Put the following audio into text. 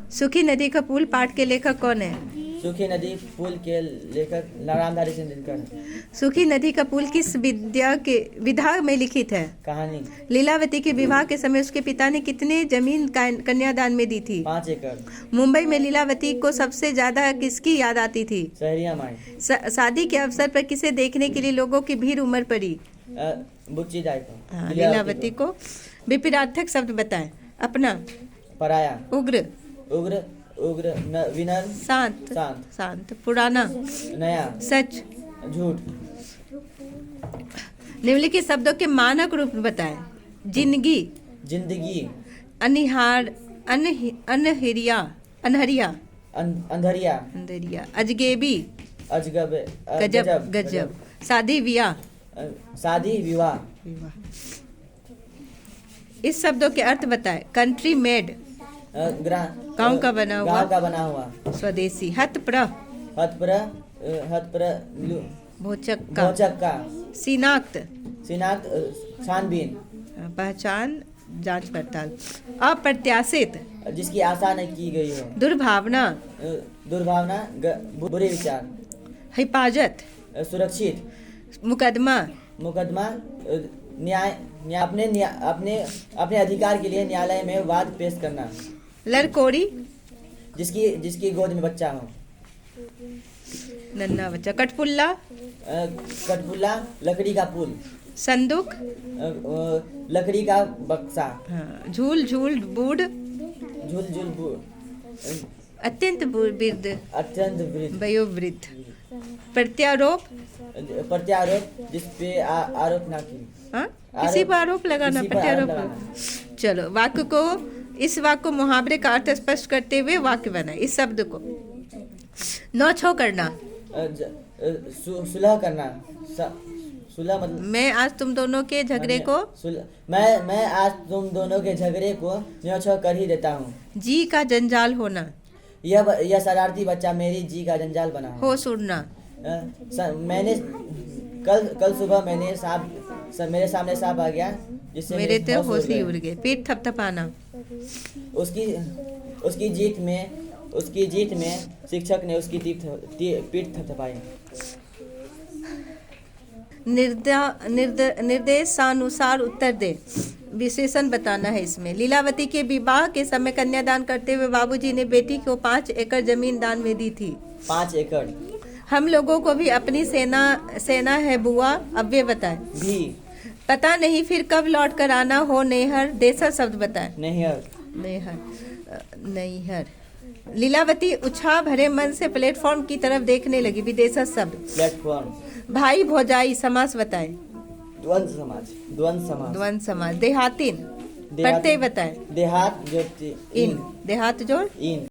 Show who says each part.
Speaker 1: सूखी नदी का पुल पाठ के लेखक कौन है?
Speaker 2: सूखी नदी पुल के लेखक रामधारी सिंह दिनकर।
Speaker 1: सूखी नदी का पुल किस विधा में लिखित है?
Speaker 2: कहानी।
Speaker 1: लीलावती के विवाह के समय उसके पिता ने कितने जमीन कन्यादान में दी थी?
Speaker 2: 5 एकड़।
Speaker 1: मुंबई में लीलावती को सबसे ज्यादा किसकी याद आती थी?
Speaker 2: सहरिया माई।
Speaker 1: शादी के अवसर पर किसे देखने के लिए लोगों की भीड़ उमड़ पड़ी?
Speaker 2: बुच्ची दाई को।
Speaker 1: लीलावती को। विपरीतार्थक शब्द बताएं। अपना।
Speaker 2: पराया।
Speaker 1: उग्र।
Speaker 2: उग्र। उग्र। विनर।
Speaker 1: शांत।
Speaker 2: शांत।
Speaker 1: शांत। पुराना।
Speaker 2: नया।
Speaker 1: सच।
Speaker 2: झूठ।
Speaker 1: निम्नलिखित शब्दों के मानक रूप बताएं। जिंदगी।
Speaker 2: जिंदगी।
Speaker 1: अनिहार। अनहरिया। अनहरिया।
Speaker 2: अंधरिया।
Speaker 1: अंधरिया। अजगेबी।
Speaker 2: अजगब।
Speaker 1: गजब। गजब। शादी विवाह।
Speaker 2: शादी विवाह।
Speaker 1: इस शब्दों के अर्थ बताएं। Country made. गांव का बना हुआ।
Speaker 2: गांव का बना हुआ।
Speaker 1: स्वदेशी। हतप्रह।
Speaker 2: हतप्रह।
Speaker 1: भौचक्का।
Speaker 2: भौचक्का।
Speaker 1: शिनाख्त।
Speaker 2: शिनाख्त। छानबीन।
Speaker 1: पहचान। जांच पड़ताल। अप्रत्याशित।
Speaker 2: जिसकी आशा न की गई हो।
Speaker 1: दुर्भावना।
Speaker 2: दुर्भावना। बुरे विचार।
Speaker 1: हिफाजत।
Speaker 2: सुरक्षित।
Speaker 1: मुकदमा।
Speaker 2: मुकदमा। न्याय। अपने अधिकार के लिए न्यायालय में वाद पेश करना।
Speaker 1: लड़कोड़ी।
Speaker 2: जिसकी गोद में बच्चा हो।
Speaker 1: नन्हा बच्चा। कठपुल्ला।
Speaker 2: कठपुल्ला। लकड़ी का पुल।
Speaker 1: संदूक।
Speaker 2: लकड़ी का बक्सा।
Speaker 1: हाँ। झूल झूल बूढ़।
Speaker 2: झूल झूल बूढ़।
Speaker 1: अत्यंत वृद्ध।
Speaker 2: अत्यंत वृद्ध।
Speaker 1: वयोवृद्ध। प्रत्यारोप।
Speaker 2: प्रत्यारोप। जिसपे आरोप ना की।
Speaker 1: हाँ? किसी पर आरोप लगाना। प्रत्यारोप। चलो वाक्य को इस वाक्य को मुहावरे का अर्थ स्पष्ट करते हुए वाक्य बनाए। इस शब्द को नौछो करना।
Speaker 2: सुलह करना। सुलह मतलब
Speaker 1: मैं आज तुम दोनों के झगड़े को
Speaker 2: मैं आज तुम दोनों के झगड़े को नौछो कर ही देता हूँ।
Speaker 1: जी का जंजाल होना।
Speaker 2: यह शरारती बच्चा मेरी जी का जंजाल बना।
Speaker 1: होश उड़ना।
Speaker 2: मैंने कल सुबह मेरे सामने सांप आ गया जिससे
Speaker 1: मेरे तो होश ही उड़ गए। पीठ थपथपाना।
Speaker 2: उसकी जीत में शिक्षक ने उसकी पीठ थपथपाई।
Speaker 1: निर्देशानुसार उत्तर दे। विशेषण बताना है इसमें। लीलावती के विवाह के समय कन्यादान करते हुए बाबूजी ने बेटी को 5 एकड़ जमीन दान में दी थी।
Speaker 2: 5 एकड़।
Speaker 1: हम लोगों को भी अपनी सेना है बुआ। अब वे बताए।
Speaker 2: भी। पता
Speaker 1: नहीं फिर कब लौट कर आना हो। नेहर। देशर शब्द बताए। नैहर। लीलावती उत्साह भरे मन से प्लेटफॉर्म की तरफ देखने लगी। विदेशर शब्द।
Speaker 2: प्लेटफॉर्म।
Speaker 1: भाई भौजाई समास बताए।
Speaker 2: द्वंद्व समाज।
Speaker 1: देहातीन। प्रत्यय बताए।
Speaker 2: देहात जोड़।
Speaker 1: देहात जोड़।